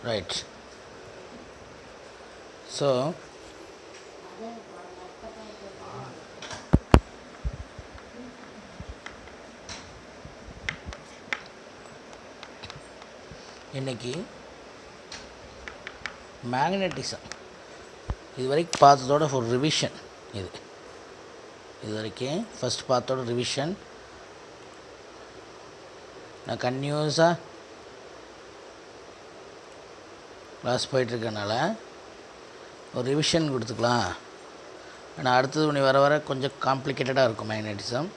Right. So இன்றைக்கி magnetism இது வரைக்கும் பார்த்ததோட ஒரு ரிவிஷன். இது வரைக்கும் ஃபஸ்ட் பார்த்தோட ரிவிஷன். நான் கன்டினியூஸாக கிளாஸ் போயிட்டுருக்கனால ஒரு ரிவிஷன் கொடுத்துக்கலாம். ஆனால் அடுத்தது ஒன்று வர வர கொஞ்சம் காம்ப்ளிகேட்டடாக இருக்கும் மேக்னட்டிசம்.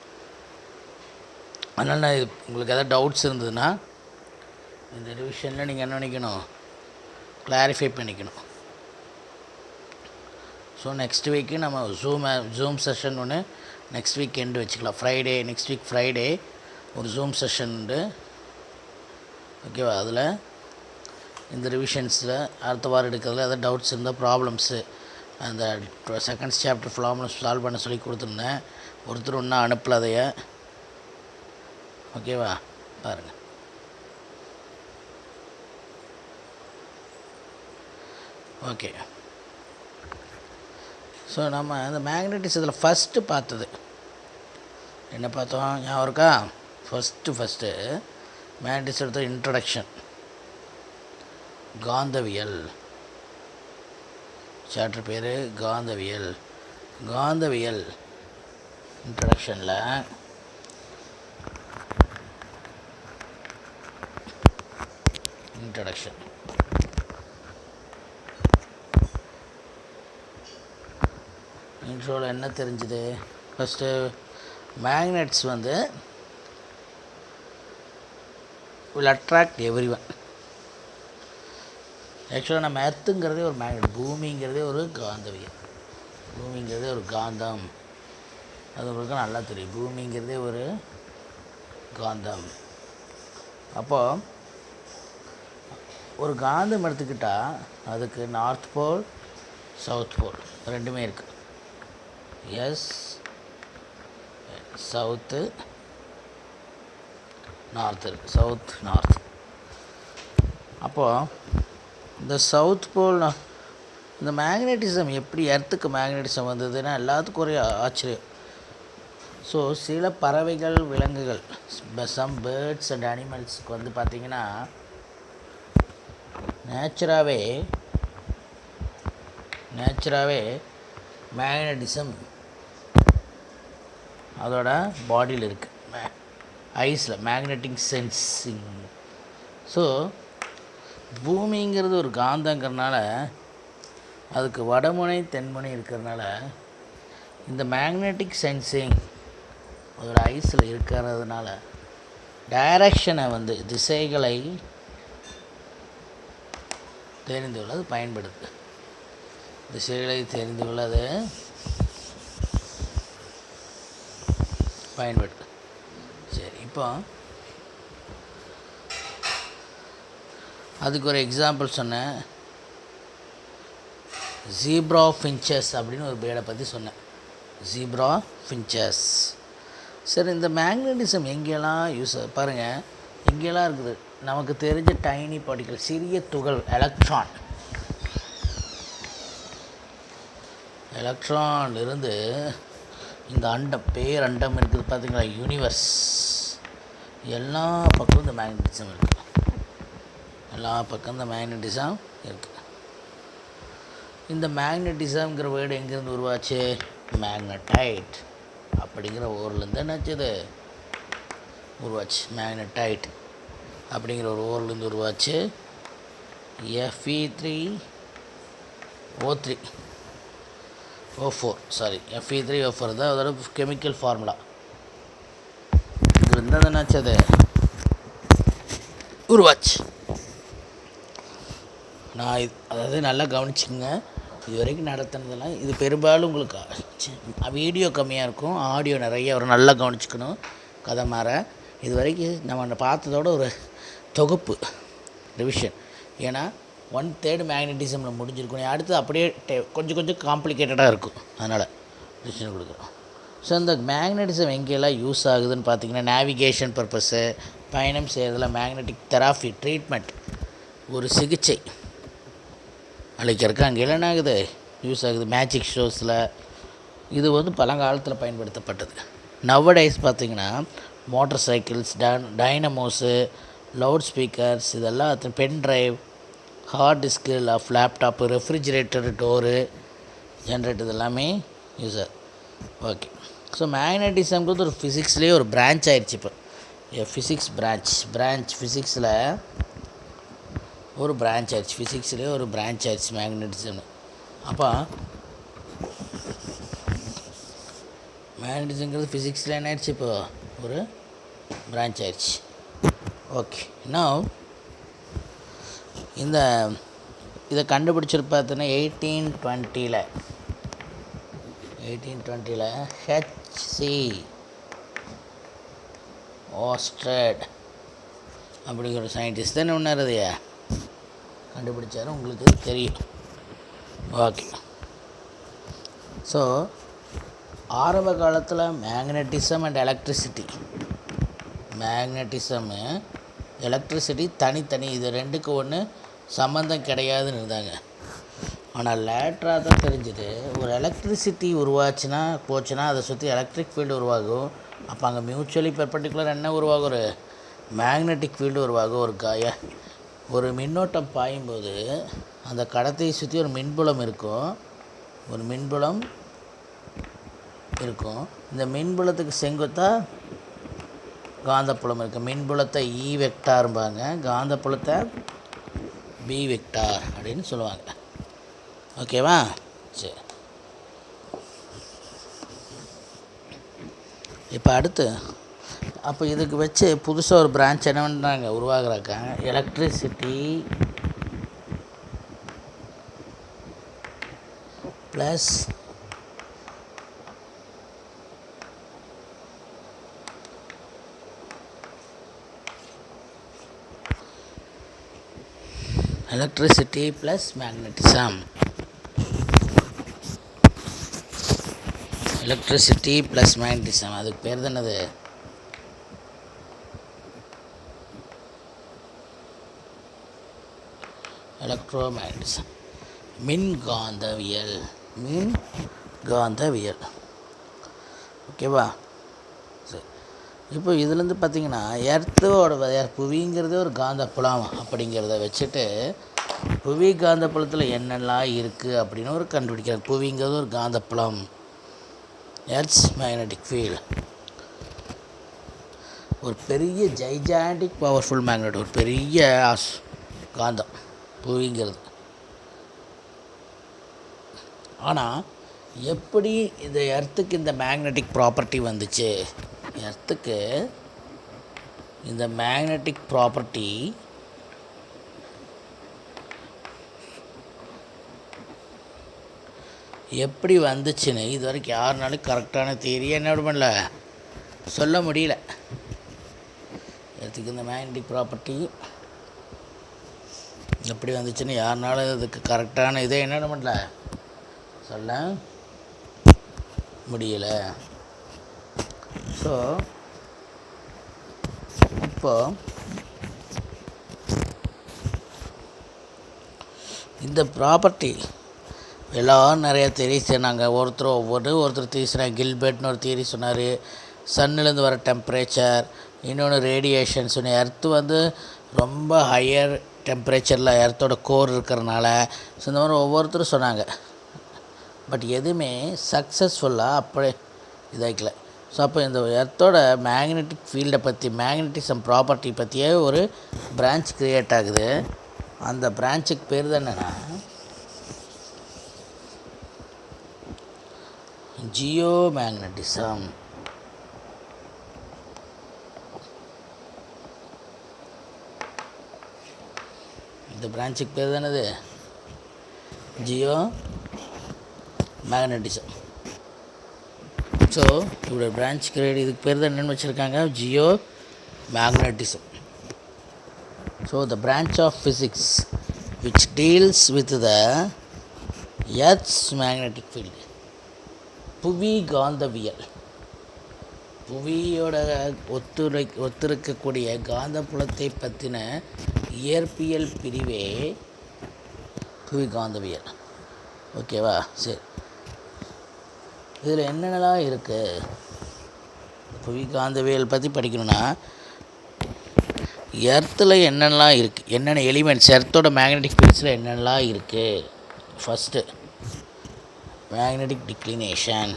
அதனால் நான் உங்களுக்கு எதாவது டவுட்ஸ் இருந்ததுன்னா இந்த ரிவிஷனில் நீங்கள் என்ன பண்ணிக்கணும், கிளாரிஃபை பண்ணிக்கணும். ஸோ நெக்ஸ்ட் வீக்கு நம்ம ஜூம் செஷன் ஒன்று நெக்ஸ்ட் வீக் எண்டு வச்சுக்கலாம். ஃப்ரைடே, நெக்ஸ்ட் வீக் ஃப்ரைடே ஒரு ஜூம் செஷன் உண்டு. ஓகேவா? அதில் இந்த ரிவிஷன்ஸில் அடுத்த வாரம் எடுக்கிறதுல எதாவது டவுட்ஸ் இருந்தால் ப்ராப்ளம்ஸு அந்த செகண்ட் சாப்டர் ப்ராப்ளம்ஸ் சால்வ் பண்ண சொல்லி கொடுத்துருந்தேன். ஒருத்தர் ஒன்றும் அனுப்பல அதைய. ஓகேவா? பாருங்கள். ஓகே. ஸோ நம்ம இந்த மேக்னட்டிசத்தில் ஃபஸ்ட்டு பார்த்தது என்ன பார்த்தோம் ஞாபகம் இருக்கா? ஃபஸ்ட்டு மேக்னட்டிசத்தோட இன்ட்ரடக்ஷன், காந்தவியல். சாப்டர் பேர் காந்தவியல். காந்தவியல் இன்ட்ரடக்ஷனில் இன்ட்ரோவில் என்ன தெரிஞ்சுது? First magnets will attract everyone. ஆக்சுவலாக நம்ம எர்த்துங்கிறதே ஒரு மேக்னெட், பூமிங்கிறதே ஒரு காந்தவியல், பூமிங்கிறதே ஒரு காந்தம். அது உங்களுக்கு நல்லா தெரியும். பூமிங்கிறதே ஒரு காந்தம். அப்போது ஒரு காந்தம் எடுத்துக்கிட்டால் அதுக்கு நார்த் போல், சவுத் போல் ரெண்டுமே இருக்குது. சவுத்து, நார்த் இருக்குது. South, north. அப்போது இந்த சவுத் போல் இந்த மேக்னட்டிசம் எப்படி எர்த்துக்கு மேக்னட்டிசம் வந்ததுன்னா எல்லாத்துக்கும் ஒரே ஆச்சரியம். ஸோ சில பறவைகள், விலங்குகள், சம் பேர்ட்ஸ் அண்ட் அனிமல்ஸுக்கு பார்த்திங்கன்னா நேச்சுராகவே மேக்னட்டிசம் அதோட பாடியில் இருக்குது, ஐஸில் மேக்னெட்டிக் சென்சிங். ஸோ பூமிங்கிறது ஒரு காந்தங்கிறதுனால அதுக்கு வடமுனை தென்முனை இருக்கிறதுனால இந்த மேக்னெட்டிக் சென்சிங் அதோட ஐஸில் இருக்கிறதுனால டைரக்ஷனை திசைகளை தெரிந்து கொள்ள அது பயன்படுது. திசைகளை தெரிந்து கொள்ள அது பயன்படுது. சரி, இப்போ அதுக்கு ஒரு எக்ஸாம்பிள் சொன்னேன். ஜீப்ரா ஃபின்ச்சஸ் அப்படின்னு ஒரு பேர்டை பற்றி சொன்னேன். Zebra finches. சரி, இந்த மேக்னட்டிசம் எங்கெல்லாம் யூஸ் பாருங்கள், எங்கெல்லாம் இருக்குது நமக்கு தெரிஞ்ச டைனி பார்ட்டிகல், சிறிய துகள் எலக்ட்ரான்லேருந்து இந்த அண்டம், பேரண்டம் இருக்குது பார்த்திங்களா, யூனிவர்ஸ், எல்லா பக்கமும் இந்த மேக்னட்டிசம் இருக்குது. எல்லா பக்கம் இந்த மேக்னட்டிசம் இருக்குது. இந்த மேக்னட்டிசம்ங்கிற வேர்டு எங்கேருந்து உருவாச்சு? மேக்னடைட் அப்படிங்கிற ஊர்லேருந்து என்னாச்சுது உருவாச்சு. மேக்னடைட் அப்படிங்கிற ஒரு ஊர்லேருந்து உருவாச்சு. Fe3O4 தான் அதோட கெமிக்கல் ஃபார்முலா. இது என்னாச்சு அது உருவாச்சு. நான் அதாவது நல்லா கவனிச்சுங்க. இது வரைக்கும் நடத்துனதெல்லாம் இது பெரும்பாலும் உங்களுக்கு வீடியோ கம்மியாக இருக்கும், ஆடியோ நிறைய ஒரு நல்லா கவனிச்சுக்கணும். கதை மாற இது வரைக்கும் நம்ம பார்த்ததோட ஒரு தொகுப்பு ரிவிஷன். ஏன்னா 1/3 மேக்னட்டிசமில் முடிஞ்சிருக்கணும். அடுத்து அப்படியே கொஞ்சம் காம்ப்ளிகேட்டடாக இருக்கும். அதனால் ரிவிஷன் கொடுக்குறோம். ஸோ இந்த மேக்னட்டிசம் எங்கெல்லாம் யூஸ் ஆகுதுன்னு பார்த்தீங்கன்னா, நேவிகேஷன் பர்பஸ்ஸு, பயணம் செய்கிறதுல, மேக்னெட்டிக் தெராப்பி ட்ரீட்மெண்ட், ஒரு சிகிச்சை அளிக்கிறதுக்கு அங்கே என்ன ஆகுது, யூஸ் ஆகுது மேஜிக் ஷோஸில். இது வந்து பழங்காலத்தில் பயன்படுத்தப்பட்டது. நவடேஸ் பார்த்திங்கன்னா motor cycles, dynamos, loud speakers, இதெல்லாம் pen drive, hard disk, laptop, refrigerator door, generator, இது எல்லாமே யூஸ் ஆகுது. ஓகே. ஸோ மேக்னட்டிசம்ங்கிறது ஒரு ஃபிசிக்ஸ்லேயே ஒரு பிரான்ச் ஆயிடுச்சு. இப்போ ஃபிசிக்ஸ் பிரான்ச் ஃபிசிக்ஸில் ஒரு பிரான்ச் ஆயிடுச்சு. ஃபிசிக்ஸ்லேயே ஒரு பிரான்ச் ஆயிடுச்சு மேக்னட்டிசம்னு. அப்போ மேக்னட்டிசம்ங்கிறது ஃபிசிக்ஸில் என்ன ஆயிடுச்சு, இப்போ ஒரு பிரான்ச் ஆயிடுச்சு. ஓகே. நவ் இதை கண்டுபிடிச்சிட்டு பார்த்தோன்னா 1820 ஹெச்சி ஓஸ்ட்ரட் அப்படிங்கிற ஒரு சயின்டிஸ்ட் தான் ஒன்றாரதையா கண்டுபிடிச்சாரு, உங்களுக்கு தெரியும். ஓகே. ஸோ ஆரம்ப காலத்தில் மேக்னட்டிசம் அண்ட் எலக்ட்ரிசிட்டி தனித்தனி, இது ரெண்டுக்கு ஒன்று சம்மந்தம் கிடையாதுன்னு இருந்தாங்க. ஆனால் லேட்டராக தான் தெரிஞ்சுது, ஒரு எலக்ட்ரிசிட்டி போச்சுன்னா அதை சுற்றி எலக்ட்ரிக் ஃபீல்டு உருவாகும். அப்போ அங்கே மியூச்சுவலி பெர்பெண்டிகுலர் என்ன உருவாகும், ஒரு மேக்னெட்டிக் ஃபீல்டு உருவாகும். ஒரு மின்னோட்டம் பாயும்போது அந்த கடத்தையை சுற்றி ஒரு மின்புலம் இருக்கும். இந்த மின்புலத்துக்கு செங்குத்தாக காந்தப்புலம் இருக்குது. மின்புலத்தை இ வெக்டார்பாங்க, காந்தப்புலத்தை பி வெக்டார் அப்படின்னு சொல்லுவாங்க. ஓகேவா? சரி. இப்போ அடுத்து அப்போ இதுக்கு வச்சு புதுசாக ஒரு பிரான்ச் என்ன பண்ணுறாங்க, உருவாக்குறாங்க. Electricity plus magnetism. Electricity plus magnetism, அதுக்கு பேர் தான் என்னது, எலக்ட்ரோமேக்னட்டிசம், மின்காந்தவியல். ஓகேவா? சரி. இப்போ இதுலேருந்து பார்த்திங்கன்னா புவிங்கிறது ஒரு காந்தப்புலம் அப்படிங்கிறத வச்சுட்டு புவி காந்தப்புலத்தில் என்னெல்லாம் இருக்குது அப்படின்னு ஒரு கண்டுபிடிக்கிறார். புவிங்கிறது ஒரு காந்தப்புலம், எர்த்ஸ் மேக்னெட்டிக் ஃபீல்டு, ஒரு பெரிய ஜைஜாண்டிக் பவர்ஃபுல் மேக்னெட், ஒரு பெரிய காந்தம் புவிங்கிறது. ஆனால் எப்படி இந்த எர்த்துக்கு இந்த மேக்னெட்டிக் ப்ராப்பர்ட்டி வந்துச்சு, எர்த்துக்கு இந்த மேக்னெட்டிக் ப்ராப்பர்ட்டி எப்படி வந்துச்சுன்னு இது வரைக்கும் யாருனாலும் கரெக்டான தியரியை என்ன பண்ணல, சொல்ல முடியல. எர்த்துக்கு இந்த மேக்னெட்டிக் ப்ராப்பர்ட்டி எப்படி வந்துச்சுன்னு யாருனாலும் இதுக்கு கரெக்டான இதை என்ன பண்ணல, சொல்ல முடியல. ஸோ இப்போ இந்த ப்ராப்பர்ட்டி எல்லோரும் நிறையா தியரி சொன்னாங்க. ஒருத்தர் தியரி சொன்னாங்க. கில்பர்ட்னு ஒரு தியரி சொன்னார், சன்னிலேருந்து வர டெம்பரேச்சர், இன்னொன்று ரேடியேஷன் சொன்னார். எர்த்து வந்து ரொம்ப ஹையர் டெம்பரேச்சரில் எர்த்தோட கோர் இருக்கிறனால, ஸோ இந்த மாதிரி ஒவ்வொருத்தரும் சொன்னாங்க. பட் எதுவுமே சக்ஸஸ்ஃபுல்லாக அப்படி இதாக்கல. ஸோ அப்போ இந்த எர்த்தோட மேக்னெட்டிக் ஃபீல்டை பற்றி, மேக்னட்டிசம் ப்ராப்பர்ட்டி பற்றியே ஒரு பிரான்ச் க்ரியேட் ஆகுது. அந்த பிரான்ச்சுக்கு பேர் தான் என்னென்னா ஜியோ மேக்னட்டிசம். இந்த பிரான்ச்சுக்கு பேர் தானது ஜியோ மேக்னட்டிசம். ஸோ இவ்வளோ பிரான்ச் கிரியேட், இதுக்கு பேர் தான் என்னென்னு வச்சுருக்காங்க, geo magnetism. So the branch of physics which deals with the earth's magnetic field, புவி காந்தவியல், புவியோட ஒத்திருக்கக்கூடிய காந்தப்புலத்தை பற்றின இயற்பியல் பிரிவே புவிகாந்தவியல். ஓகேவா? சரி, இதில் என்னென்னலாம் இருக்குது? புவிகாந்தவியல் பற்றி படிக்கணும்னா எர்த்தில் என்னென்னலாம் இருக்குது, என்னென்ன எலிமெண்ட்ஸ் எர்த்தோட மேக்னெட்டிக் ஃபீல்ட்ஸில் என்னென்னலாம் இருக்குது. First magnetic declination.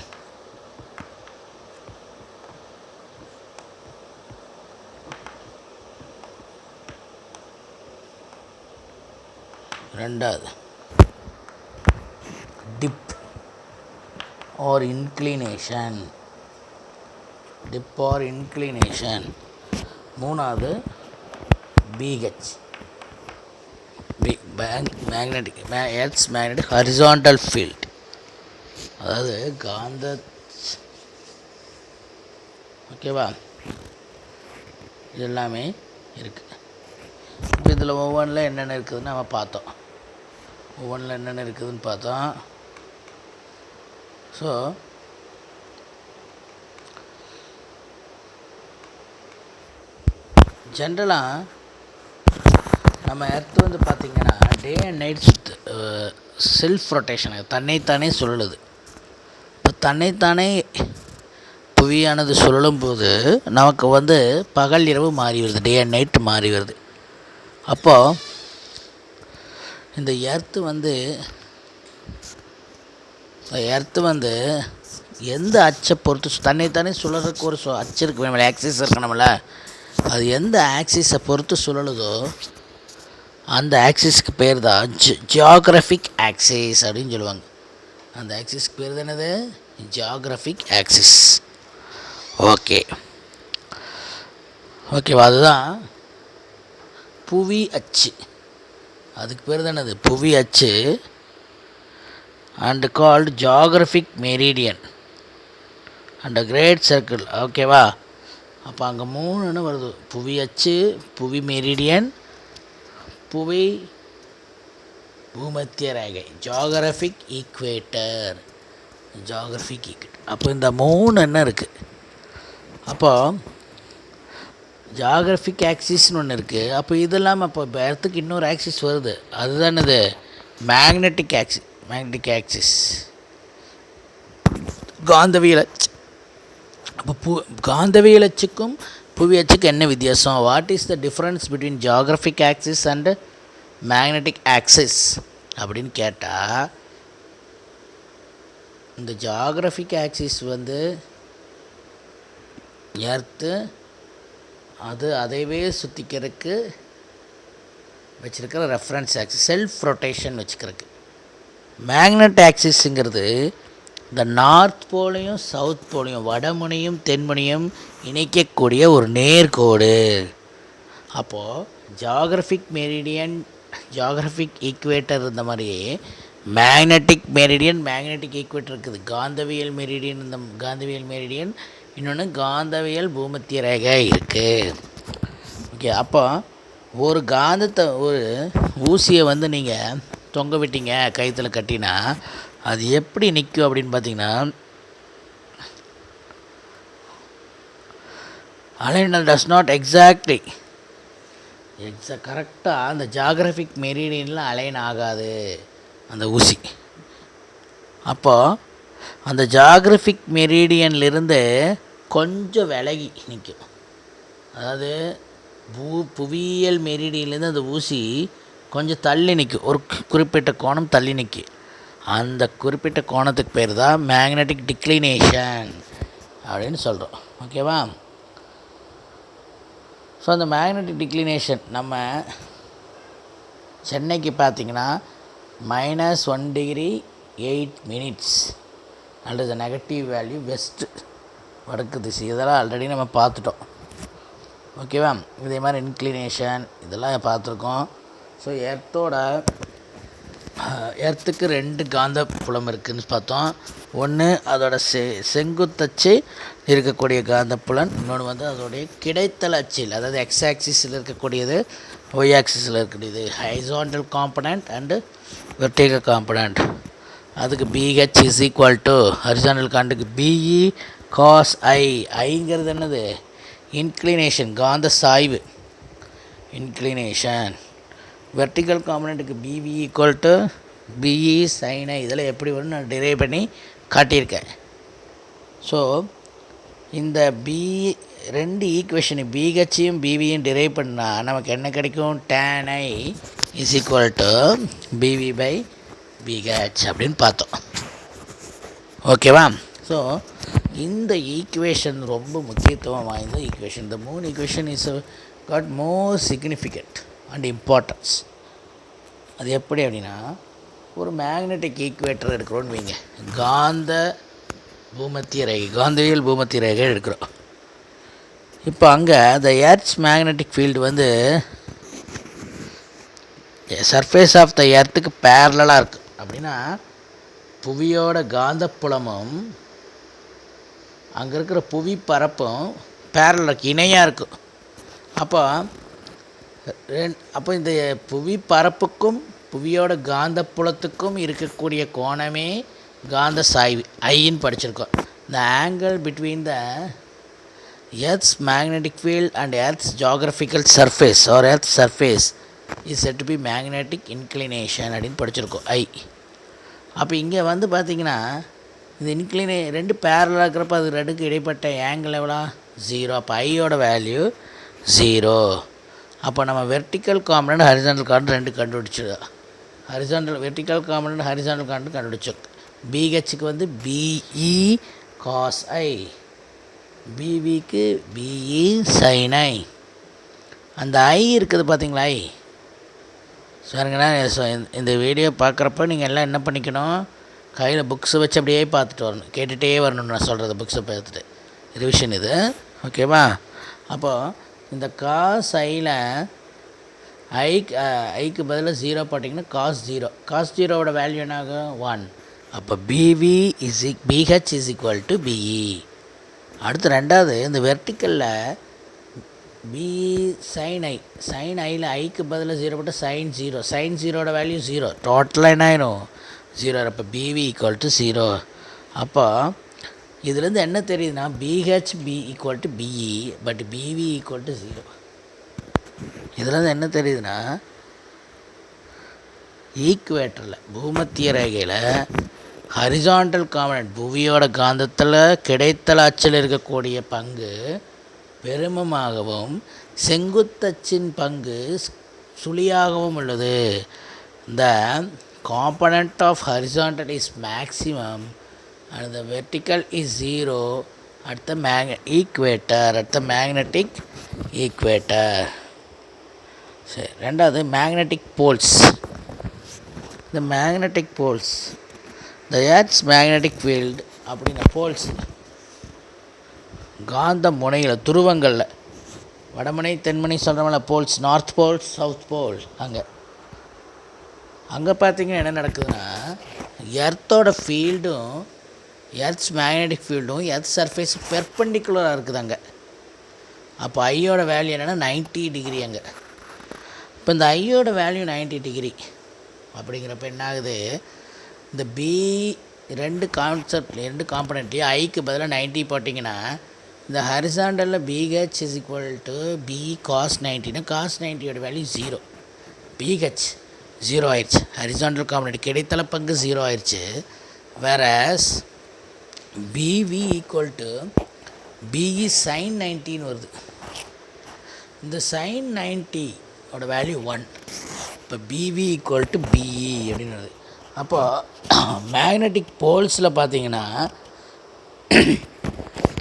ரெண்டாவது dip or inclination. Dip or inclination. மூணாவது BH, magnetic earth's magnetic horizontal field, அதாவது காந்த. ஓகேவா? இது எல்லாமே இருக்குது. இப்போ இதில் ஒவ்வொன்றில் என்னென்ன இருக்குதுன்னு நம்ம பார்த்தோம். ஒவ்வொன்றில் என்னென்ன இருக்குதுன்னு பார்த்தோம். ஸோ ஜென்ரலாக நம்ம எர்த்து வந்து பார்த்திங்கன்னா day and night self rotation, தன்னைத்தானே சுழலுது. இப்போ தன்னைத்தானே புவியானது சுழலும்போது நமக்கு வந்து பகல் இரவு மாறி வருது, டே அண்ட் நைட் மாறி வருது. அப்போது இந்த எர்த்து வந்து எந்த அச்சை பொறுத்து தன்னைத்தானே சுழறதுக்கு ஒரு அச்சு இருக்கு, நம்மள ஆக்சிஸ் இருக்கணும்ல. அது எந்த ஆக்சிஸை பொறுத்து சுழலுதோ அந்த ஆக்சிஸ்க்கு பேர் தான் ஜியாகிரபிக் ஆக்சிஸ் அப்படின்னு சொல்லுவாங்க. அந்த ஆக்சிஸ்க்கு பேர் தான் என்னது? Geographic axis. ஓகேவா? அதுதான் புவி அச்சு. அதுக்கு பேர் தான் என்னது? புவி அச்சு. And called geographic meridian and great circle. ஓகேவா? அப்போ அங்கே மூணுன்னு வருது: புவி அச்சு, புவி மெரிடியன், புவி பூமத்திய ரேகை, ஜியாகிரபிக் ஈக்குவேட்டர். அப்போ இந்த மூணு என்ன இருக்குது? அப்போது ஜியாகிரபிக் ஆக்சிஸ்னு ஒன்று இருக்குது. அப்போ இது இல்லாமல் இப்போ எர்த்துக்கு இன்னொரு ஆக்சிஸ் வருது, அதுதான் இது மேக்னெட்டிக் ஆக்சிஸ், காந்தவியல் அச்சு. அப்போ காந்தவியல் அச்சுக்கும் புவி அச்சுக்கு என்ன வித்தியாசம்? What is the difference between Geographic axis and magnetic axis அப்படின்னு கேட்டால், இந்த ஜியாகிரபிக் ஆக்சிஸ் வந்து எர்த்து அதைவே சுற்றிக்கிறதுக்கு வச்சுருக்கிற ரெஃபரன்ஸ் ஆக்சிஸ், செல்ஃப் ரொட்டேஷன் வச்சுக்கிறதுக்கு. மேக்னெட் ஆக்சிஸுங்கிறது இந்த நார்த் போலையும் சவுத் போலையும் வடமுனையும் தென்முனையும் இணைக்கக்கூடிய ஒரு நேர்கோடு. அப்போது ஜியாகிரபிக் மெரிடியன், ஜியாகிரபிக் ஈக்குவேட்டர் இந்த மாதிரியே மேக்னெட்டிக் மெரிடியன், மேக்னெட்டிக் ஈக்குவேட்டர் இருக்குது. காந்தவியல் மெரிடியன், இந்த காந்தவியல் மெரிடியன், இன்னொன்று காந்தவியல் பூமத்திய ரேகை இருக்குது. ஓகே. அப்போ ஒரு காந்தத்தை, ஒரு ஊசியை வந்து நீங்கள் தொங்க விட்டீங்க கயிற்றுல கட்டினா அது எப்படி நிற்கும் அப்படின்னு பார்த்தீங்கன்னா, அலைனல் டஸ் நாட் எக்ஸாக்ட்லி கரெக்டாக அந்த ஜியாகிரபிக் மெரிடியனில் அலைன் ஆகாது அந்த ஊசி. அப்போது அந்த ஜியாகிரபிக் மெரிடியன்லேருந்து கொஞ்சம் விலகி நிற்கும். அதாவது புவியியல் மெரிடியன்லேருந்து அந்த ஊசி கொஞ்சம் தள்ளி நிற்கும், ஒரு குறிப்பிட்ட கோணம் தள்ளி நிற்கும். அந்த குறிப்பிட்ட கோணத்துக்கு பேர் தான் மேக்னெட்டிக் டிக்ளினேஷன் அப்படின்னு சொல்கிறோம். ஓகேவா? ஸோ அந்த மேக்னெட்டிக் டிக்ளினேஷன் நம்ம சென்னைக்கு பார்த்திங்கன்னா -1 degree 8 minutes and the negative value west, வடக்கு திசை. இதெல்லாம் ஆல்ரெடி நம்ம பார்த்துட்டோம். ஓகேவா? இதே மாதிரி இன்க்ளினேஷன் இதெல்லாம் பார்த்துருக்கோம். ஸோ எர்த்துக்கு 2 காந்த புலம் இருக்குதுன்னு பார்த்தோம். ஒன்று அதோட செங்குத்தச்சு இருக்கக்கூடிய காந்தப்புலன், இன்னொன்று வந்து அதோடைய கிடைத்தல் அச்சில், அதாவது எக்ஸ் ஆக்சிஸில் இருக்கக்கூடியது, ஒய் ஆக்சிஸில் இருக்கக்கூடியது, horizontal component and vertical component. அதுக்கு BH is equal to horizontal காண்டுக்கு BE காஸ் ஐங்கிறது என்னது? இன்க்ளினேஷன், காந்த சாய்வு, இன்க்ளினேஷன். வெர்டிக்கல் காம்பனண்ட்டுக்கு பிவி ஈக்குவல் டு பிஇ சைனை இதில் எப்படி வரும்னு நான் டிரைவ் பண்ணி காட்டியிருக்கேன். ஸோ இந்த ரெண்டு ஈக்குவேஷனு பிஹெச்சையும் பிவியும் டிரைவ் பண்ணால் நமக்கு என்ன கிடைக்கும்? tan i is equal to BV by BH அப்படின்னு பார்த்தோம். ஓகேவா? ஸோ இந்த ஈக்குவேஷன் ரொம்ப முக்கியத்துவம் வாய்ந்த ஈக்குவேஷன். இந்த 3 equation is got more significant and importance. அது எப்படி அப்படின்னா, ஒரு மேக்னெட்டிக் ஈக்குவேட்டர் எடுக்கிறோன்னு வைங்க, காந்தவியல் பூமத்திய ரேகை எடுக்கிறோம். இப்போ அங்கே த எர்த்ஸ் மேக்னெட்டிக் ஃபீல்டு வந்து சர்ஃபேஸ் ஆஃப் த எர்த்துக்கு பேரலாக இருக்குது. அப்படின்னா புவியோட காந்தப்புலமும் அங்கே இருக்கிற புவி பரப்பும் பேரலுக்கு இணையாக இருக்கும். அப்போ இந்த புவி பரப்புக்கும் புவியோட காந்தப்புலத்துக்கும் இருக்கக்கூடிய கோணமே காந்த சாய்வு ஐன்னு படிச்சிருக்கோம். The angle between the earth's magnetic field and earth's geographical surface or earth surface is set to be magnetic inclination அப்படின்னு படிச்சிருக்கோம் ஐ. அப்போ இங்கே வந்து பார்த்திங்கன்னா இந்த ரெண்டு பேரலாக இருக்கிறப்ப அது ரெண்டுக்கு இடைப்பட்ட ஆங்கிள் எவ்வளோ? 0. அப்போ ஐயோட வேல்யூ 0. அப்போ நம்ம வெர்டிக்கல் காம்பனண்ட் ஹரிசாண்டல் காம்பனண்ட் ரெண்டு கண்டுபிடிச்சோம். வெர்டிக்கல் காம்பனண்ட் ஹரிசாண்டல் காம்பனண்ட் கண்டுபிடிச்சோம். பிஹெச்சுக்கு வந்து பிஇ காஸ் ஐ, பிவிக்கு பிஇ சைன் ஐ. அந்த ஐ இருக்குது பார்த்தீங்களா? ஐ சரிங்கண்ணா. இந்த வீடியோ பார்க்குறப்ப நீங்கள் எல்லாம் என்ன பண்ணிக்கணும்? கையில் புக்ஸை வச்சு அப்படியே பார்த்துட்டு வரணும், கேட்டுகிட்டே வரணும்னு நான் சொல்கிறது. புக்ஸை பார்த்துட்டு ரிவிஷன் இது. ஓகேவா? அப்போது இந்த காஸ் ஐயில் ஐக்கு பதிலாக 0 போட்டிங்கன்னா காஸ் 0வோட வேல்யூ என்ன ஆகும்? 1. அப்போ BH is equal to BE. அடுத்து ரெண்டாவது, இந்த வெர்டிக்கலில் பிஇ சைன் ஐயில் ஐக்கு பதிலாக 0 போட்டு சைன் 0வோட வேல்யூ 0. டோட்டலாக என்ன ஆயிடும்? 0. அப்போ பிவி ஈக்குவல் டு 0. அப்போ இதுலேருந்து என்ன தெரியுதுன்னா, BH equal to BE but BV equal to 0. இதுலேருந்து என்ன தெரியுதுன்னா, ஈக்குவேட்டரில் பூமத்திய ரேகையில் ஹரிசாண்டல் காம்பனண்ட் புவியோட காந்தத்தில் கிடைத்தல அச்சில் இருக்கக்கூடிய பங்கு பெருமமாகவும் செங்குத்தச்சின் பங்கு சுழியாகவும் உள்ளது. இந்த component of horizontal is maximum and the vertical is 0 at the magnetic equator. சரி, ரெண்டாவது magnetic poles. The magnetic poles, the earth's magnetic field அப்படின்னா போல்ஸ் காந்த முனையில் துருவங்களில் வடமுனை தென்முனை சொல்கிறோம்ல, poles, north pole south pole. அங்கே பார்த்திங்கன்னா என்ன நடக்குதுன்னா, எர்த்தோட ஃபீல்டும் எர்த்ஸ் மேக்னெட்டிக் ஃபீல்டும் எர்த் சர்ஃபேஸ் பெர்பெண்டிகுலராக இருக்குது அங்கே. அப்போ ஐயோட வேல்யூ என்னென்னா 90 டிகிரி அங்கே. இப்போ இந்த ஐயோட வேல்யூ 90 டிகிரி அப்படிங்கிறப்ப என்ன ஆகுது? இந்த ரெண்டு காம்பனண்ட்லேயும் ஐக்கு பதிலாக 90 போட்டிங்கன்னா, இந்த ஹரிசாண்டலில் BH is equal to B cos 90னா காஸ் 90யோட வேல்யூ 0. பிஹெச் 0 ஆயிடுச்சு. ஹரிசாண்டல் காம்பனண்ட் கிடைத்தல பங்கு 0 ஆயிடுச்சு. Whereas BV equal to BE sine 90ன்னு வருது. இந்த சைன் 90ஓட வேல்யூ 1. இப்போ பிவி ஈக்குவல் டு பிஇ அப்படின்னு வருது. அப்போது மேக்னெட்டிக் போல்ஸில் பார்த்தீங்கன்னா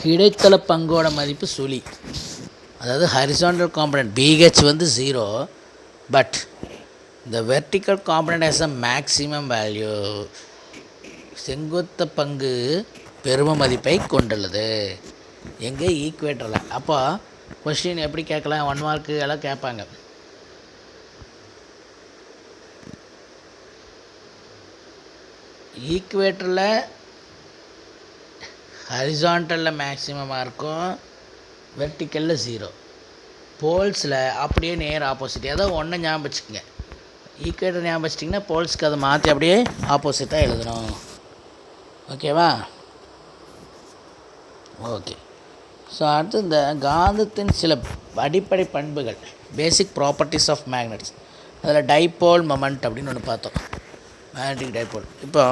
கிடைத்தல பங்கோட மதிப்பு சுழி. அதாவது ஹரிசாண்டல் காம்பனண்ட் பிஹெச் வந்து 0 but the vertical component has a maximum value. செங்குத்த பங்கு பெரும மதிப்பை கொண்டுள்ளது எங்கே? ஈக்குவேட்டரில். அப்போ கொஸ்டின் எப்படி கேட்கலாம்? 1 மார்க்கு எல்லாம் கேட்பாங்க. ஈக்குவேட்டரில் ஹரிசாண்டலில் மேக்ஸிமமாக இருக்கும், வெர்டிக்கலில் 0. போல்ஸில் அப்படியே நேர் ஆப்போசிட். ஏதோ ஒன்று ஞாபகம் வச்சுக்கோங்க. ஈக்குவேட்டர் ஞாபகம் வச்சிட்டிங்கன்னா போல்ஸ்க்கு அதை மாற்றி அப்படியே ஆப்போசிட்டாக எழுதணும். ஓகேவா? ஓகே. ஸோ அடுத்து இந்த காந்தத்தின் சில அடிப்படை பண்புகள், பேசிக் ப்ராப்பர்ட்டிஸ் ஆஃப் மேக்னெட்ஸ். அதில் டைபோல் மொமெண்ட் அப்படின்னு ஒன்று பார்த்தோம், மேக்னெட்டிக் டைபோல். இப்போ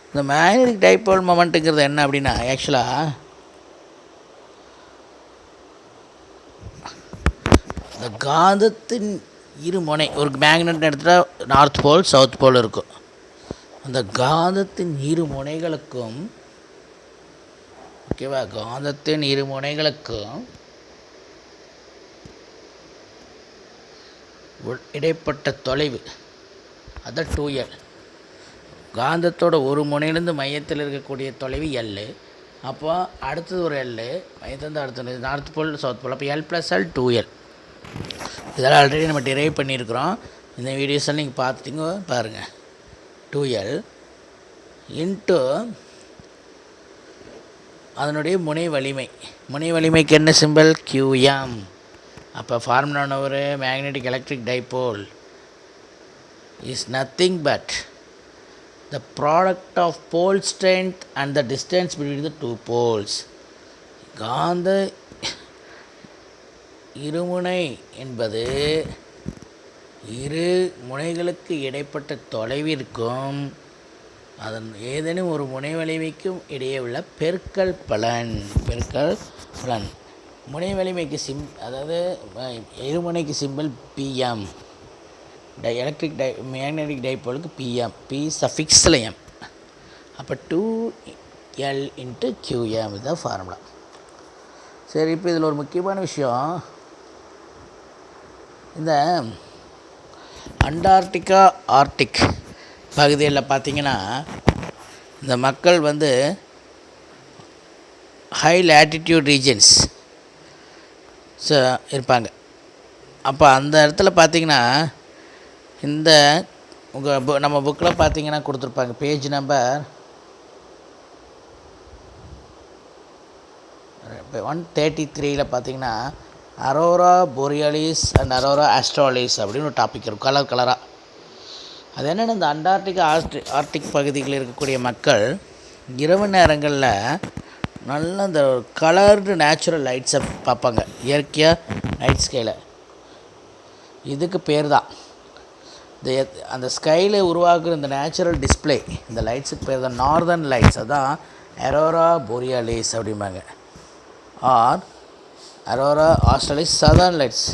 இந்த மேக்னெட்டிக் டைபோல் மொமெண்ட்டுங்கிறது என்ன அப்படின்னா, ஆக்சுவலாக இந்த காந்தத்தின் இருமுனை, ஒரு மேக்னெட் எடுத்துகிட்டா நார்த் போல் சவுத் போல் இருக்கும். அந்த காந்தத்தின் இரு முனைகளுக்கும், ஓகேவா, காந்தத்தின் இரு முனைகளுக்கும் இடைப்பட்ட தொலைவு அதான் 2L. காந்தத்தோட ஒரு முனையிலேருந்து மையத்தில் இருக்கக்கூடிய தொலைவு L. அப்போ அடுத்தது ஒரு L, மையத்திலேருந்து அடுத்தது நார்த் போல் சவுத் போல். அப்போ L+L 2L. இதெல்லாம் ஆல்ரெடி நம்ம டிரைவ் பண்ணியிருக்கிறோம். இந்த வீடியோஸெல்லாம் நீங்கள் பார்த்துட்டிங்க பாருங்கள். 2L இன்ட்டு அதனுடைய முனை வலிமை. முனை வலிமைக்கு என்ன சிம்பிள்? QM. அப்போ ஃபார்முலா ஒரு magnetic electric dipole is nothing but the product of pole strength and the distance between the two poles. காந்த இருமுனை என்பது இரு முனைகளுக்கு இடைப்பட்ட தொலைவிற்கும் அதன் ஏதேனும் ஒரு முனை வலிமைக்கும் இடையே உள்ள பெருக்கல் பலன். முனை வலிமைக்கு அதாவது இருமுனைக்கு சிம்பிள் PM. எலக்ட்ரிக் மேக்னெட்டிக் டைபோலுக்கு PM, P சஃபிக்ஸில் M. அப்போ 2L இன்ட்டு QM இதுதான் ஃபார்முலா. சரி, இப்போ இதில் ஒரு முக்கியமான விஷயம், இந்த அண்டார்டிகா ஆர்டிக் பகுதியில் பார்த்திங்கன்னா இந்த மக்கள் வந்து ஹை லேட்டிடியூட் ரீஜன்ஸ் இருப்பாங்க. அப்போ அந்த இடத்துல பார்த்திங்கன்னா இந்த நம்ம புக்கில் பார்த்திங்கன்னா கொடுத்துருப்பாங்க, பேஜ் நம்பர் 133 பார்த்திங்கன்னா Arora borealis and Arora australis அப்படின்னு ஒரு டாபிக் இருக்கும், கலராக. அது என்னென்னா, இந்த அண்டார்டிகா ஆர்டிக் பகுதிகளில் இருக்கக்கூடிய மக்கள் இரவு நேரங்களில் நல்ல இந்த கலர்டு நேச்சுரல் லைட்ஸை பார்ப்பாங்க, இயற்கையாக நைட் ஸ்கையில். இதுக்கு பேர் தான் அந்த ஸ்கையில் உருவாக்குற இந்த நேச்சுரல் டிஸ்பிளே, இந்த லைட்ஸுக்கு பேர் தான் நார்தர்ன் லைட்ஸ். அதுதான் அரோரா போரியாலிஸ் அப்படிம்பாங்க, ஆர் அரோரா ஆஸ்ட்ரேலிஸ் சதர்ன் லைட்ஸ்.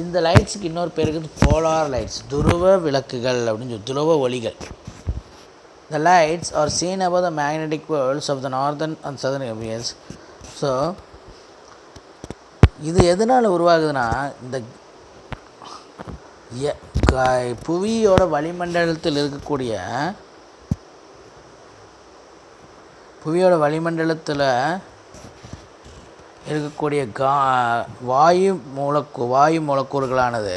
இந்த லைட்ஸுக்கு இன்னொரு பேர் இருக்குது போலார் லைட்ஸ், துருவ விளக்குகள் அப்படின்னு சொல்லி, துருவ ஒளிகள். The lights are seen above the magnetic poles of the northern and southern hemispheres. So இது எதனால் உருவாகுதுன்னா, இந்த புவியோட வளிமண்டலத்தில் இருக்கக்கூடிய வாயு மூலக்கூறுகளானது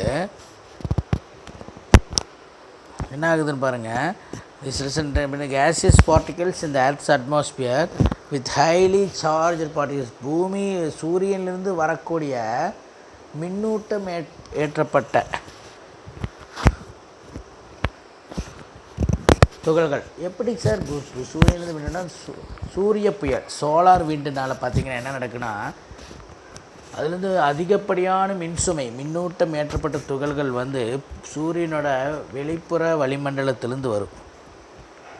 என்ன ஆகுதுன்னு பாருங்கள். This results in gaseous particles in the Earth's atmosphere with highly charged particles. பூமி சூரியனிலிருந்து வரக்கூடிய மின்னூட்டம் ஏற்றப்பட்ட துகள்கள். எப்படி சார் சூரியனிலிருந்து மின்னூட்டம்? சூரிய புயல், சோலார் விண்டுனால் பார்த்திங்கன்னா என்ன நடக்குன்னா, அதுலேருந்து அதிகப்படியான மின்னூட்டம் ஏற்றப்பட்ட துகள்கள் வந்து சூரியனோட வெளிப்புற வளிமண்டலத்திலேருந்து வரும்,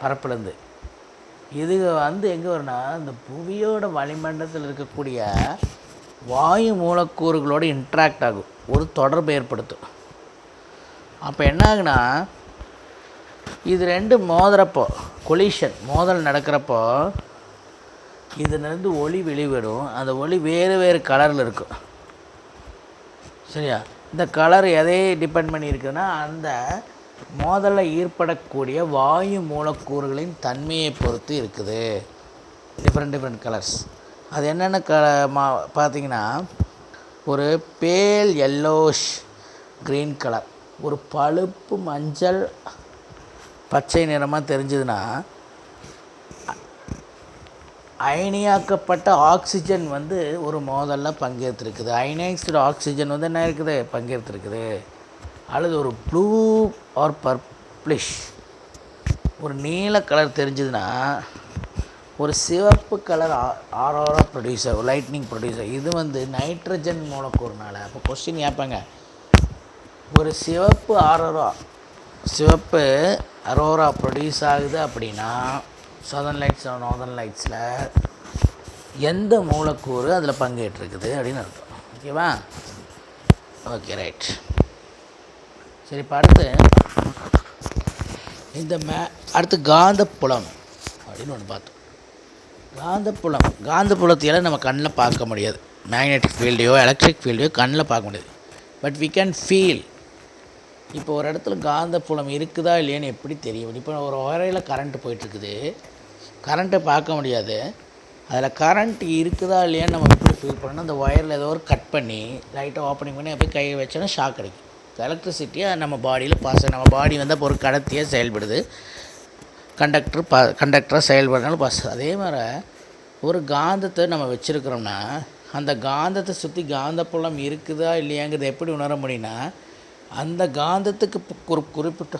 பரப்புலேருந்து. இது வந்து எங்கே வரும்னா, இந்த புவியோட வளிமண்டலத்தில் இருக்கக்கூடிய வாயு மூலக்கூறுகளோடு இன்ட்ராக்ட் ஆகும், ஒரு தொடர்பு ஏற்படுத்தும். அப்போ என்ன ஆகுனா, இது ரெண்டு மோதுறப்போ, மோதல் நடக்கிறப்போ இதுலேருந்து ஒளி வெளிவிடும். அந்த ஒளி வேறு கலரில் இருக்கும், சரியா? இந்த கலர் எதை டிபெண்ட் பண்ணி இருக்குதுன்னா, அந்த மோதலில் ஈர்ப்படக்கூடிய வாயு மூலக்கூறுகளின் தன்மையை பொறுத்து இருக்குது. Different colours. அது என்னென்ன பார்த்திங்கன்னா, ஒரு பேல் எல்லோஷ் க்ரீன் கலர், ஒரு பழுப்பு மஞ்சள் பச்சை நிறமாக தெரிஞ்சதுன்னா, அயனியாக்கப்பட்ட ஆக்சிஜன் வந்து ஒரு மோதலில் பங்கேற்றுருக்குது. அயனைஸ்டு ஆக்சிஜன் வந்து என்ன இருக்குது, பங்கேற்றுருக்குது. அல்லது ஒரு ப்ளூ ஆர் பர்ப்ளிஷ், ஒரு நீல கலர் தெரிஞ்சதுன்னா, ஒரு சிவப்பு colour Aurora producer, lightning producer. இது வந்து நைட்ரஜன் மூலக்கூறுனால. அப்போ கொஸ்டின் கேட்பாங்க, ஒரு சிவப்பு அரோரா ப்ரொடியூஸ் ஆகுது அப்படின்னா சதர்ன் லைட்ஸ் நார்தர்ன் லைட்ஸில் எந்த மூலக்கூறு அதில் பங்கேற்றிருக்குது அப்படின்னு அர்த்தம். ஓகேவா? Okay, right. சரி, இப்போ அடுத்து காந்தப்புலம் அப்படின்னு ஒன்று பார்த்தோம். காந்தப்புலத்தையெல்லாம் நம்ம கண்ணில் பார்க்க முடியாது. மேக்னெட்டிக் ஃபீல்டையோ எலக்ட்ரிக் ஃபீல்டையோ கண்ணில் பார்க்க முடியாது. But we can feel. இப்போ ஒரு இடத்துல காந்தப்புலம் இருக்குதா இல்லையான்னு எப்படி தெரியும்? இப்போ ஒரு ஒயரையில் கரண்ட்டு போயிட்டுருக்குது, கரண்ட்டை பார்க்க முடியாது. அதில் கரண்ட் இருக்குதா இல்லையான்னு நம்ம எப்படி ஃபீல் பண்ணணும்? அந்த ஒயரில் ஏதோ ஒரு கட் பண்ணி லைட்டை ஓப்பனிங் பண்ணி அப்படியே கையை வச்சோன்னா ஷாக் கிடைக்கும். எலக்ட்ரிசிட்டியாக நம்ம பாடியில் பாஸ். நம்ம பாடி வந்து அப்போ ஒரு கடத்தியாக செயல்படுது, கண்டக்டராக செயல்படுறதுனால பாஸ். அதே மாதிரி ஒரு காந்தத்தை நம்ம வச்சுருக்கிறோம்னா அந்த காந்தத்தை சுற்றி காந்தப்புலம் இருக்குதா இல்லையாங்கிறத எப்படி உணர முடியும்னா, அந்த காந்தத்துக்கு ஒரு குறிப்பிட்ட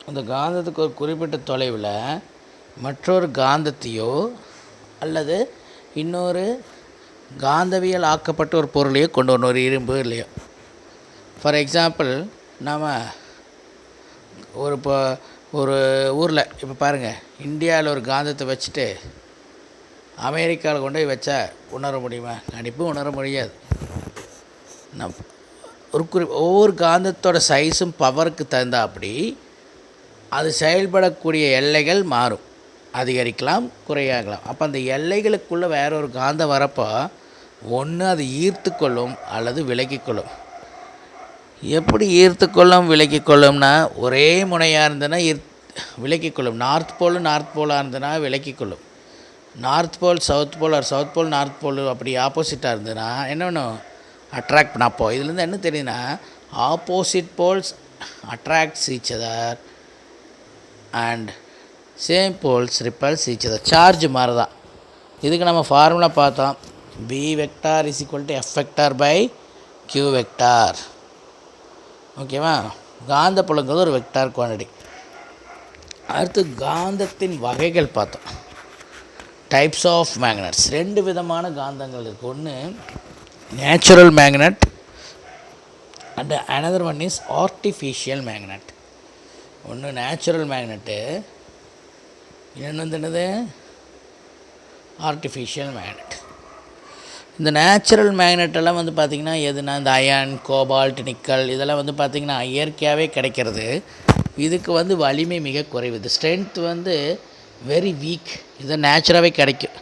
அந்த காந்தத்துக்கு ஒரு குறிப்பிட்ட தொலைவில் மற்றொரு காந்தத்தையோ அல்லது இன்னொரு காந்தவியல் ஆக்கப்பட்ட ஒரு பொருளையோ கொண்டு வரணும், ஒரு இரும்பு இல்லையோ. ஃபார் எக்ஸாம்பிள், நாம் ஒரு ஊரில் இப்போ பாருங்கள், இந்தியாவில் ஒரு காந்தத்தை வச்சுட்டு அமெரிக்காவில் கொண்டு போய் வச்சா உணர முடியுமா? கண்டிப்பாக உணர முடியாது. ஒவ்வொரு காந்தத்தோட சைஸும் பவருக்கு தகுந்தா அப்படி அது செயல்படக்கூடிய எல்லைகள் மாறும், அதிகரிக்கலாம், குறையாகலாம். அப்போ அந்த எல்லைகளுக்குள்ளே வேற ஒரு காந்தம் வரப்போ ஒன்று அது ஈர்த்து கொள்ளும் அல்லது விலக்கிக்கொள்ளும். எப்படி ஈர்த்துக்கொள்ளும் விலக்கிக்கொள்ளும்னா, ஒரே முனையாக இருந்ததுன்னா விலக்கிக்கொள்ளும். நார்த் போலாக இருந்ததுன்னா விலக்கிக்கொள்ளும். North pole south pole, south pole north pole அப்படி ஆப்போசிட்டாக இருந்ததுன்னா என்ன பண்ணும்? அட்ராக்ட் பண்ண. அப்போ இதுலேருந்து என்ன தெரியுதுன்னா, opposite poles attracts each other and same poles repels each other. Charge மாதிரி தான். இதுக்கு நம்ம ஃபார்முலா பார்த்தோம். B vector is equal to F vector by Q vector. ஓகேவா? காந்தப்புலங்கிறது ஒரு வெக்டார் குவான்டிட்டி. அடுத்து காந்தத்தின் வகைகள் பார்த்தோம். Types of magnets. 2 விதமான காந்தங்கள் இருக்குது. ஒன்று natural magnet and another one is artificial magnet. ஒன்று நேச்சுரல் மேக்னெட்டு, இன்னொன்று வந்து என்னது? Artificial magnet. இந்த நேச்சுரல் மேக்னெட்டெல்லாம் வந்து பார்த்திங்கன்னா எதுனா இந்த அயன், கோபால்ட், நிக்கல் இதெல்லாம் வந்து பார்த்திங்கன்னா இயற்கையாகவே கிடைக்கிறது. இதுக்கு வந்து வலிமை மிக குறைவு. இது ஸ்ட்ரென்த் வந்து வெரி வீக். இது நேச்சுராகவே கிடைக்கும்.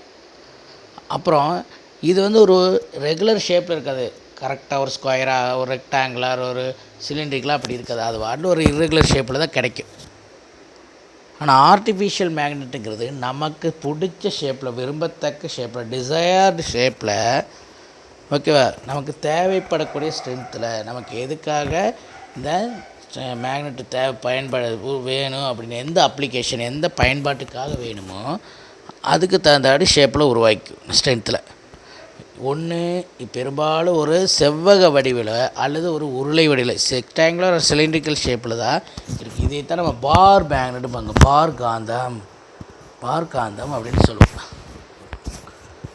அப்புறம் இது வந்து ஒரு ரெகுலர் ஷேப்பில் இருக்காது. கரெக்டாக ஒரு ஸ்கொயராக, ஒரு ரெக்டாங்குலர், ஒரு சிலிண்ட்ரிக்கலாக அப்படி இருக்காது. அது வாட்டில் ஒரு இர்ரெகுலர் ஷேப்பில் தான் கிடைக்கும். ஆனால் ஆர்டிஃபிஷியல் மேக்னெட்டுங்கிறது நமக்கு பிடிச்ச ஷேப்பில், விரும்பத்தக்க ஷேப்பில், டிசையர்டு ஷேப்பில், ஓகேவா, நமக்கு தேவைப்படக்கூடிய ஸ்ட்ரென்த்தில், நமக்கு எதுக்காக இந்த மேக்னெட்டு வேணும் அப்படின்னு எந்த அப்ளிகேஷன், எந்த பயன்பாட்டுக்காக வேணுமோ அதுக்கு தகுந்தாடி ஷேப்பில் உருவாக்கும் ஸ்ட்ரென்த்தில். ஒன்று பெரும்பாலும் ஒரு செவ்வக வடிவில் அல்லது ஒரு உருளை வடிவில், ரெக்டாங்குலர் ஒரு சிலிண்ட்ரிக்கல் ஷேப்பில் தான் இருக்குது. இதைத்தான் நம்ம பார் மேக்னெட்டுப்பாங்க, பார் காந்தம் அப்படின்னு சொல்லுவோம்.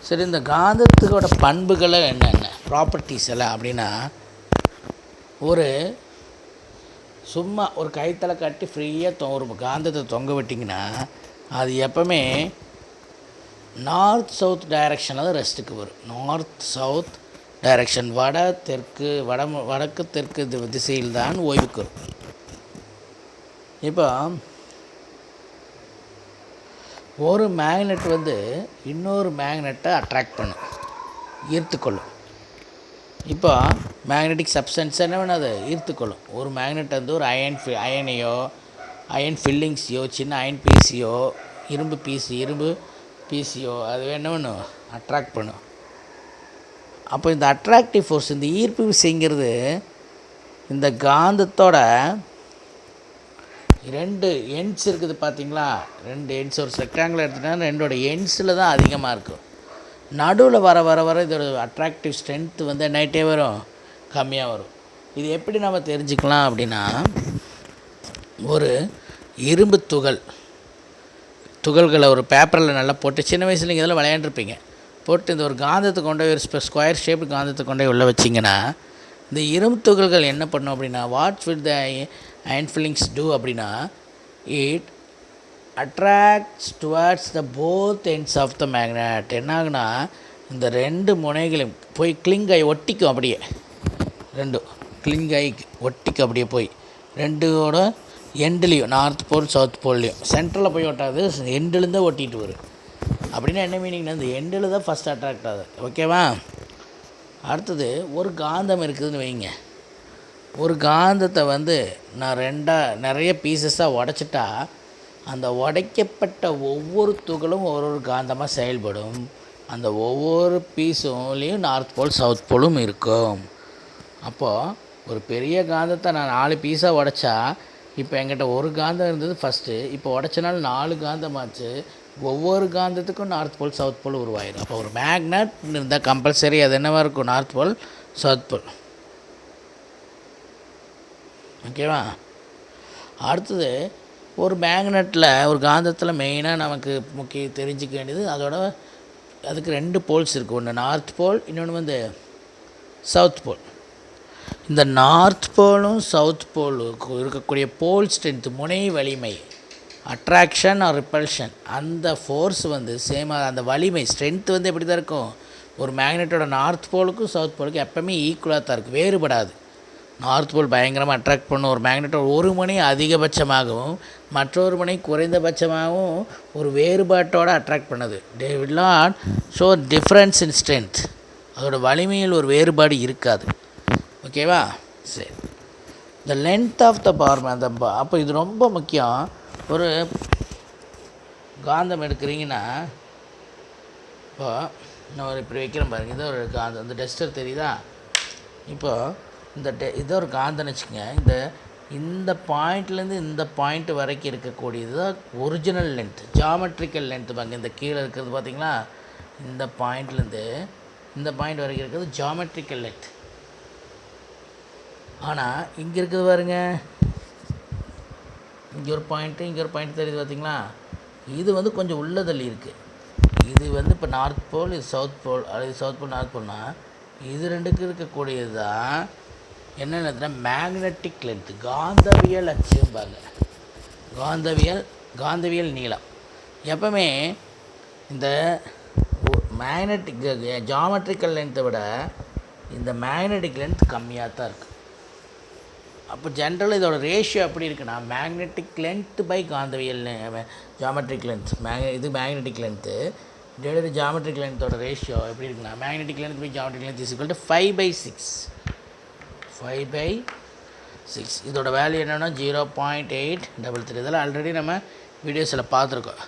சரி, இந்த காந்தத்துக்கோட பண்புகளை என்னென்ன, ப்ராப்பர்ட்டிஸ் எல்லாம் அப்படின்னா, சும்மா ஒரு கைத்தலை கட்டி ஃப்ரீயாக ஒரு காந்தத்தை தொங்க விட்டிங்கன்னா அது எப்போவுமே நார்த் சவுத் டைரெக்ஷனில் தான் ரெஸ்ட்டுக்கு வரும். நார்த் சவுத் டைரெக்ஷன், வடக்கு தெற்கு திசையில் தான் ஓய்வுக்கு வரும். இப்போ ஒரு மேக்னெட் வந்து இன்னொரு மேக்னெட்டை அட்ராக்ட் பண்ணும், ஈர்த்துக்கொள்ளும். இப்போ மேக்னெட்டிக் சப்ஸ்டன்ஸ் என்ன பண்ணாது? ஈர்த்துக்கொள்ளும். ஒரு மேக்னெட் வந்து ஒரு அயனையோ, அயன் ஃபில்லிங்ஸையோ, சின்ன அயன் பீஸையோ, இரும்பு பீஸையோ அது என்ன பண்ணும்? அட்ராக்ட் பண்ணும். அப்போ இந்த அட்ராக்டிவ் ஃபோர்ஸ், இந்த ஈர்ப்பு விசைங்கிறது இந்த காந்தத்தோட 2 எண்ட்ஸ் இருக்குது பார்த்தீங்களா? 2 எண்ட்ஸ், ஒரு ரெக்டாங்குலர் எடுத்துகிட்டா 2 எண்ட்ஸில் தான் அதிகமாக இருக்கும். நடுவில் வர இதோட அட்ராக்டிவ் ஸ்ட்ரென்த்து வந்து நைட்டே வரும், கம்மியாக வரும். இது எப்படி நம்ம தெரிஞ்சுக்கலாம் அப்படின்னா, ஒரு இரும்பு துகள்களை ஒரு பேப்பரில் நல்லா போட்டு, சின்ன வயசில் நீங்கள் இதெல்லாம் விளையாண்டுருப்பீங்க. போட்டு இந்த ஒரு காந்தத்தை கொண்டு போய் ஒரு ஸ்கொயர் ஷேப் காந்தத்தை கொண்டு போய் உள்ளே வச்சிங்கன்னா இந்த இரும்பு துகள்கள் என்ன பண்ணும் அப்படின்னா what will the iron fillings do அப்படின்னா it attracts towards the both ends of the magnet. என்ன ஆகுனா இந்த ரெண்டு முனைகளையும் போய் கிளிங்காய் ஒட்டிக்கும், அப்படியே ரெண்டும் கிளிங்காய் ஒட்டிக்கும், அப்படியே போய் ரெண்டோட எண்டுலேயும் நார்த் போல் சவுத் போல்லையும் சென்ட்ரலில் போய் ஒட்டாது, எண்டுலேருந்து தான் ஒட்டிகிட்டு வரும். அப்படின்னா என்ன மீனிங்னா இந்த எண்டில் தான் ஃபஸ்ட் அட்ராக்ட் ஆகுது. ஓகேவா? அடுத்தது ஒரு காந்தம் இருக்குதுன்னு வைங்க. ஒரு காந்தத்தை நான் நிறைய பீசஸாக உடச்சிட்டா அந்த உடைக்கப்பட்ட ஒவ்வொரு துகளும் ஒரு காந்தமாக செயல்படும். அந்த ஒவ்வொரு பீஸும்லேயும் நார்த் போல் சவுத் போலும் இருக்கும். அப்போது ஒரு பெரிய காந்தத்தை நான் 4 பீஸாக உடைச்சா இப்போ என்கிட்ட ஒரு காந்தம் இருந்தது ஃபஸ்ட்டு, இப்போ உடைச்சனால 4 காந்தமாச்சு. ஒவ்வொரு காந்தத்துக்கும் நார்த் போல் சவுத் போல் உருவாயிடும். அப்போ ஒரு மேக்னட் இருந்தால் கம்பல்சரி அது என்னவாக இருக்கும்? North pole south pole. ஓகேவா? அடுத்தது ஒரு மேக்னெட்டில் ஒரு காந்தத்தில் மெயினாக நமக்கு தெரிஞ்சிக்க வேண்டியது அதுக்கு 2 போல்ஸ் இருக்குது. ஒன்று நார்த் போல், இன்னொன்று சவுத் போல். இந்த நார்த் போலும் சவுத் போலுக்கு இருக்கக்கூடிய போல் ஸ்ட்ரென்த், முனை வலிமை, அட்ராக்ஷன் ஆர் ரிப்பல்ஷன், அந்த ஃபோர்ஸ் சேமாக அந்த வலிமை ஸ்ட்ரென்த் எப்படி தான் இருக்கும்? ஒரு மேக்னெட்டோட நார்த் போலுக்கும் சவுத் போலுக்கும் எப்போவுமே ஈக்குவலாக தான் இருக்குது, வேறுபடாது. நார்த் போல் பயங்கரமாக அட்ராக்ட் பண்ணும் ஒரு மேக்னெட்டோட ஒரு முனை அதிகபட்சமாகவும் மற்றொரு முனை குறைந்தபட்சமாகவும் ஒரு வேறுபாட்டோடு அட்ராக்ட் பண்ணுது. They will not show difference in strength. அதோட வலிமையில் ஒரு வேறுபாடு இருக்காது. ஓகேவா? சரி, த லென்த் ஆஃப் த பார் அப்போ இது ரொம்ப முக்கியம். ஒரு காந்தம் எடுக்கிறீங்கன்னா இப்போ நான் இப்படி வைக்கிறேன் பாருங்கள், இது ஒரு காந்தம். இந்த டெஸ்டர் தெரியுதா? இப்போது இது ஒரு காந்தம்னு வச்சுக்கோங்க. இந்த பாயிண்ட்லேருந்து இந்த பாயிண்ட் வரைக்கும் இருக்கக்கூடியது தான் ஒரிஜினல் லென்த், ஜாமெட்ரிக்கல் லென்த்து பாருங்க. இந்த கீழே இருக்கிறது பார்த்திங்களா, இந்த பாயிண்ட்லேருந்து இந்த பாயிண்ட் வரைக்கும் இருக்கிறது ஜாமெட்ரிக்கல் லென்த். ஆனால் இங்கே இருக்குது பாருங்க, இங்கே ஒரு பாயிண்ட்டு, இங்கே ஒரு பாயிண்ட் தெரியுது பார்த்திங்களா, இது கொஞ்சம் உள்ளதள்ளி இருக்குது. இது இப்போ நார்த் போல், இது சவுத் போல், அல்லது சவுத் போல் நார்த் போல்னால் இது ரெண்டுக்கு இருக்கக்கூடியது தான் என்னென்னா மேக்னட்டிக் லென்த், காந்தவியல் அச்சும்பாங்க. காந்தவியல் நீளம். எப்பவுமே இந்த மேக்னட்டிக் ஜாமெட்ரிக்கல் லென்த்தை விட இந்த மேக்னட்டிக் லென்த் கம்மியாக தான் இருக்குது. அப்போ ஜென்ரலாக இதோட ரேஷியோ எப்படி இருக்குன்னா மேக்னெட்டிக் லென்த் பை காந்தவியல் ஜாமெட்ரிக் லென்த். இது மேக்னெட்டிக் லென்த்து டிவைடட் ஜாமெட்ரிக் லென்த்தோட ரேஷியோ எப்படி இருக்குன்னா magnetic length by geometric length is equal to 5/6. 5/6. இதோட வேல்யூ என்னென்னா 0.833. இதெல்லாம் ஆல்ரெடி நம்ம வீடியோஸில் பார்த்துருக்கோம்.